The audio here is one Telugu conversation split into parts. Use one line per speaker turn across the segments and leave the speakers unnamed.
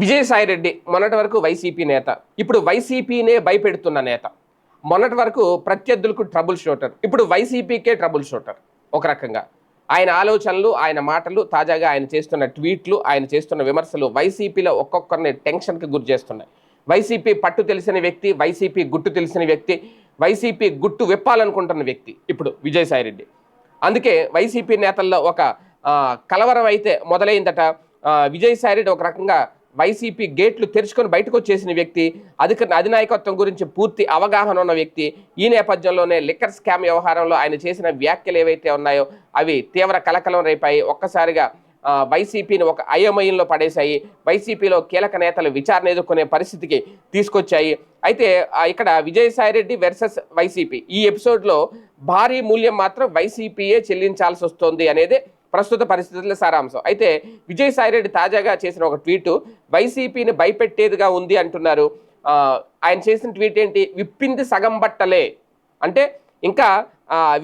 విజయసాయిరెడ్డి మొన్నటి వరకు వైసీపీ నేత, ఇప్పుడు వైసీపీనే భయపెడుతున్న నేత. మొన్నటి వరకు ప్రత్యర్థులకు ట్రబుల్ షూటర్, ఇప్పుడు వైసీపీకే ట్రబుల్ షూటర్. ఒక రకంగా ఆయన ఆలోచనలు, ఆయన మాటలు, తాజాగా ఆయన చేస్తున్న ట్వీట్లు, ఆయన చేస్తున్న విమర్శలు వైసీపీలో ఒక్కొక్కరిని టెన్షన్కి గురి చేస్తున్నాయి. వైసీపీ పట్టు తెలిసిన వ్యక్తి, వైసీపీ గుట్టు తెలిసిన వ్యక్తి, వైసీపీ గుట్టు విప్పాలనుకుంటున్న వ్యక్తి ఇప్పుడు విజయసాయిరెడ్డి. అందుకే వైసీపీ నేతల్లో ఒక కలవరం అయితే మొదలైందట. విజయసాయిరెడ్డి ఒక రకంగా వైసీపీ గేట్లు తెరుచుకొని బయటకు వచ్చేసిన వ్యక్తి, అధినాయకత్వం గురించి పూర్తి అవగాహన ఉన్న వ్యక్తి. ఈ నేపథ్యంలోనే లిక్కర్ స్కామ్ వ్యవహారంలో ఆయన చేసిన వ్యాఖ్యలు ఏవైతే ఉన్నాయో అవి తీవ్ర కలకలం రేపాయి. ఒక్కసారిగా వైసీపీని ఒక అయోమయంలో పడేశాయి. వైసీపీలో కీలక నేతలు విచారణ ఎదుర్కొనే పరిస్థితికి తీసుకొచ్చాయి. అయితే ఇక్కడ విజయసాయిరెడ్డి వర్సెస్ వైసీపీ, ఈ ఎపిసోడ్లో భారీ మూల్యం మాత్రం వైసీపీయే చెల్లించాల్సి వస్తుంది అనేది ప్రస్తుత పరిస్థితుల సారాంశం. అయితే విజయసాయిరెడ్డి తాజాగా చేసిన ఒక ట్వీటు వైసీపీని భయపెట్టేదిగా ఉంది అంటున్నారు. ఆయన చేసిన ట్వీట్ ఏంటి? విప్పింది సగం బట్టలే, అంటే ఇంకా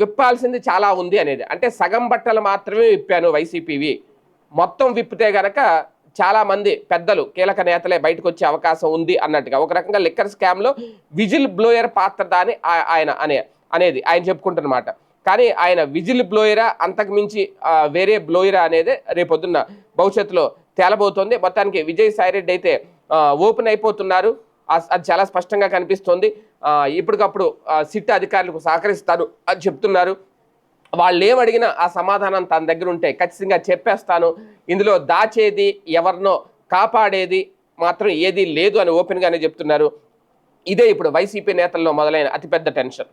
విప్పాల్సింది చాలా ఉంది అనేది. అంటే సగం బట్టలు మాత్రమే విప్పాను వైసీపీవి, మొత్తం విప్పితే గనక చాలా మంది పెద్దలు కీలక నేతలే బయటకు వచ్చే అవకాశం ఉంది అన్నట్టుగా. ఒక రకంగా లిక్కర్ స్కామ్లో విజిల్ బ్లోయర్ పాత్ర అని ఆయన అనేది ఆయన చెప్పుకుంటున్నమాట. కానీ ఆయన విజిల్ బ్లోయరా, అంతకుమించి వేరే బ్లోయరా అనేది రేపొద్దున్న భవిష్యత్తులో తేలబోతోంది. మొత్తానికి విజయసాయిరెడ్డి అయితే ఓపెన్ అయిపోతున్నారు, అది చాలా స్పష్టంగా కనిపిస్తోంది. ఇప్పటికప్పుడు సిట్ అధికారులకు సహకరిస్తారు అని చెప్తున్నారు. వాళ్ళు ఏమడిగినా ఆ సమాధానం తన దగ్గర ఉంటే ఖచ్చితంగా చెప్పేస్తాను, ఇందులో దాచేది ఎవరినో కాపాడేది మాత్రం ఏదీ లేదు అని ఓపెన్గానే చెప్తున్నారు. ఇదే ఇప్పుడు వైసీపీ నేతల్లో మొదలైన అతిపెద్ద టెన్షన్.